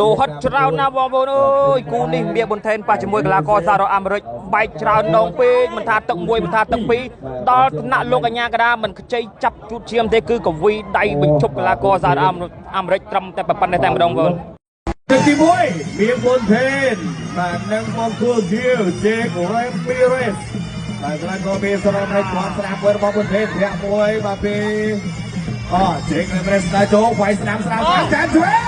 លោហិតច្រើនណាបងប្អូនអើយគូនេះមានបន្ថែមប៉ះជាមួយកីឡាករសហរដ្ឋអាមេរិកបែកច្រើនដងពេកមិនថាទឹកមួយមិនថាទឹកពីរដល់ថ្នាក់លោកកញ្ញាកដាមិនខ្ចីចាប់ជួតឈាមទេគឺកវីដៃបញ្ឈប់កីឡាករសហរដ្ឋអាមេរិកត្រឹមតែប៉ុណ្ណេះតែម្ដងបង ទី1មានបុនថេនបាទនឹងមកគូជៀវជេករ៉េមីរ៉េសបាទក្រោយក៏មានសម្រាប់ឲ្យគាត់ស្ដាប់មួយរបស់បុនថេនធាក់មួយបាទពីជេករ៉េមីរ៉េសដល់ចូលវាយស្ដាំស្ដាំចាន់ឆ្វេង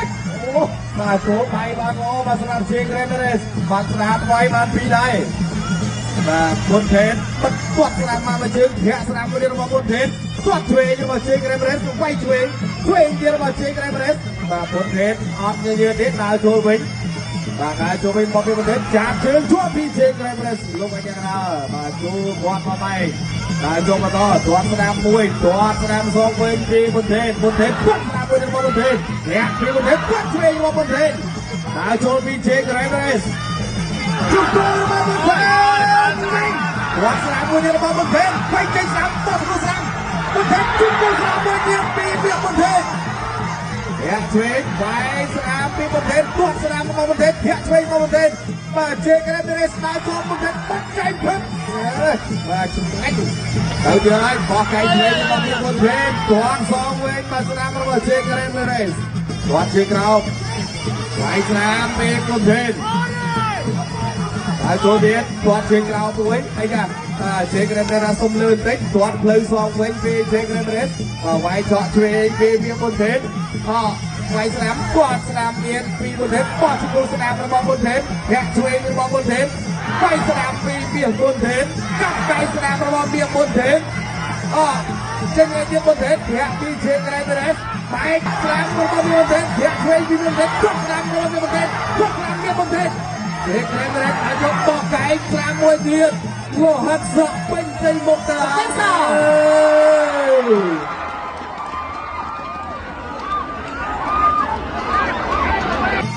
អូបាទចូលវាយបានអូបាទសម្រាប់ជេករ៉េមីរ៉េសបាទស្ដាប់វាយបានពីរដៃបាទបុនថេនបិទគាត់ស្ដាប់មកជើងធាក់ស្ដាំមួយរបស់បុនថេនគាត់ឆ្វេងរបស់ជេករ៉េមីរ៉េសវាយឆ្វេងទៀតរបស់ជេករ៉េមីរ៉េសបាទបុនថេនអត់ញញើទៀតដើរចូលវិញបាទដើរចូលវិញមកពីបុនថេនចាក់ជើងជាប់ពីជេករ៉េមីរ៉េសលោកអញ្ញាដើរបាទចូលគាត់មកបែកដើរចូលបន្តទាត់ស្ដាំមួយទាត់ស្ដាំសងវិញពីបុនថេនគាត់ស្ដាំមួយរបស់បុនថេនធាក់ពីបុនថេនគាត់ឆ្វេងរបស់បុនថេនដើរចូលពីជេករ៉េមីរ៉េសជុំចូលរបស់បុនថេនគាត់ស្ដាំមួយរបស់បុនថេនបែកចេញស្ដាំតោះស្ដាំបុនថេនជុំចូលស្ដាំមួយទៀតពីបុនថេនធាក់ឆ្វេងវាយស្ដាំពីបុនថេនគាត់ស្ដាំរបស់បុនថេនធាក់ឆ្វេងរបស់បុនថេនបាទជេករ៉េមីរ៉េសដើរចូលបុនថេនបាត់ចែកភឹកបាទជំនាញទៅទៀតហើយបោះកែឆ្វេងរបស់បុនថេនគាត់សងវិញបាទស្ដាំរបស់ជេករ៉េមីរ៉េសគាត់ជើងក្រោមវាយស្ដាំពីបុនថេនហើយចូលទៀតគាត់ជើងក្រោមទៅវិញអីចាជេករ៉េមីរ៉េសសុំលឿនតិចគាត់ផ្លូវសងវិញពីជេករ៉េមីរ៉េសវាយឆក់ឆ្វេងពីបុនថេនវាយស្ដាំគាត់ស្ដាំមានពីបុនថេនបោះចូលស្ដាំរបស់បុនថេនធាក់ឆ្វេងរបស់បុនថេនវាយស្ដាំពីបុនថេនកាប់វាយស្ដាំរបស់បុនថេនចេញពីបុនថេនធាក់ពីជេករ៉េមីរ៉េសបែកស្ដាំរបស់បុនថេនធាក់ឆ្វេងពីបុនថេនគាត់ស្ដាំរបស់បុនថេនគាត់ស្ដាំពីបុនថេនជេករ៉េមីរ៉េសអាចយកបោះកែស្ដាំមួយទៀតលោហិតសក់ពេញទៅមុខទៅហើយ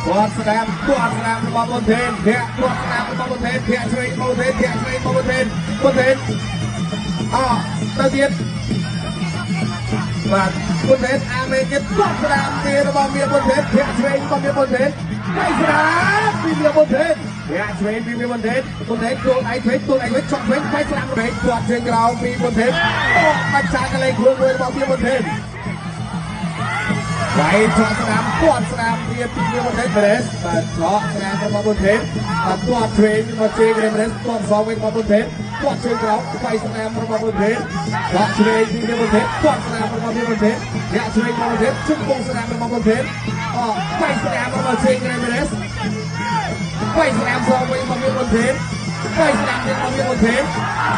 គាត់ស្ដាំរបស់បុនថេនធាក់គាត់ស្ដាំរបស់បុនថេនធាក់ឆ្វេងបុនថេនធាក់ឆ្វេងបុនថេនទៅទៀតបាទបុនថេនអាមេរិកគាត់ស្ដាំពីរបស់បុនថេនធាក់ឆ្វេងរបស់បុនថេនទៅស្ដាំពីបុនថេនធាក់ឆ្វេងពីបុនថេនខ្លួនឯងឆ្វេងឆក់វិញទៅស្ដាំវិញគាត់ជើងក្រោមពីបុនថេនបាច់ចាក់កលេងខ្លួនមួយរបស់បុនថេនវាយឆក់ស្ដាំគាត់ស្ដាំទៀតពីបុនថេនបាទឆក់ស្ដាំរបស់បុនថេនបាទគាត់ឆ្វេងមកជេករ៉េមីរ៉េសគាត់សងវិញរបស់បុនថេនគាត់ជើងក្រោមវាយស្ដាំរបស់បុនថេនគាត់ឆ្វេងពីបុនថេនគាត់ស្ដាំរបស់បុនថេនធាក់ឆ្វេងរបស់បុនថេនជុំពងស្ដាំរបស់បុនថេនវាយស្ដាំរបស់ជេករ៉េមីរ៉េសវាយស្ដាំសងវិញរបស់បុនថេនវាយស្ដាំទៀតរបស់បុនថេន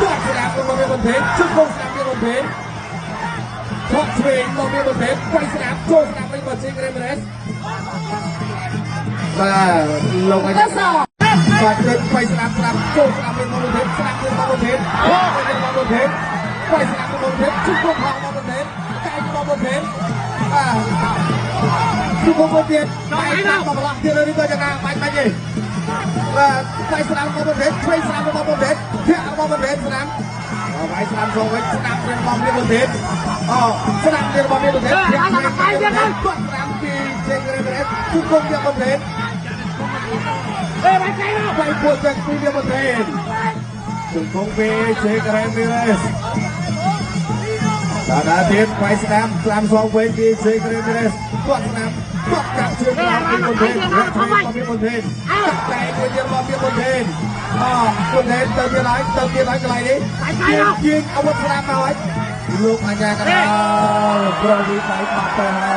គាត់ស្ដាំរបស់បុនថេនជុំពងស្ដាំរបស់បុនថេនគាត់ឆ្វេងមកមានបុនថេនវាយស្ដាំចូលស្ដាំវិញមកជេករ៉េមីរ៉េសបាទលោកអញ្ញាបាទទៅវាយស្ដាំចូលស្ដាំវិញមកបុនថេនស្ដាំវិញមកបុនថេនមកបុនថេនវាយស្ដាំមកបុនថេនជុំពងមកបុនថេនកែមកបុនថេនជុំពងមកទៀតបាយមកប្រឡោះទៀតនេះក៏យ៉ាងណាបាច់ទេបាទវាយស្ដាំមកបុនថេនឆ្វេងស្ដាំមកបុនថេនធាក់មកបុនថេនស្ដាំវាយស្ដាំចូលវិញស្ដាំវិញមកមានបុនថេនស្ដាំទៀតមកមានបុនថេនធាក់ឆ្វេងគាត់ស្ដាំពីជេករ៉េមីរ៉េសជុំពងយកបុនថេនបាច់កែមកវាយពួតจากពីបុនថេនជុំពងពីជេករ៉េមីរ៉េសដល់ទៀតវាយស្ដាំសងវិញពីជេករ៉េមីរ៉េសគាត់ស្ដាំគាត់កាប់ជើងឡើងពីបុនថេនធាក់ឆ្វេងមកមានបុនថេនកាប់តែមួយទៀតមកមានបុនថេនបុនថេនទៅទៀតហើយកន្លែងនេះជាងអាវុធស្ដាំមកហើយលោកអញ្ញាកណ្ដាលប្រវិស័យបាត់ទៅហើយ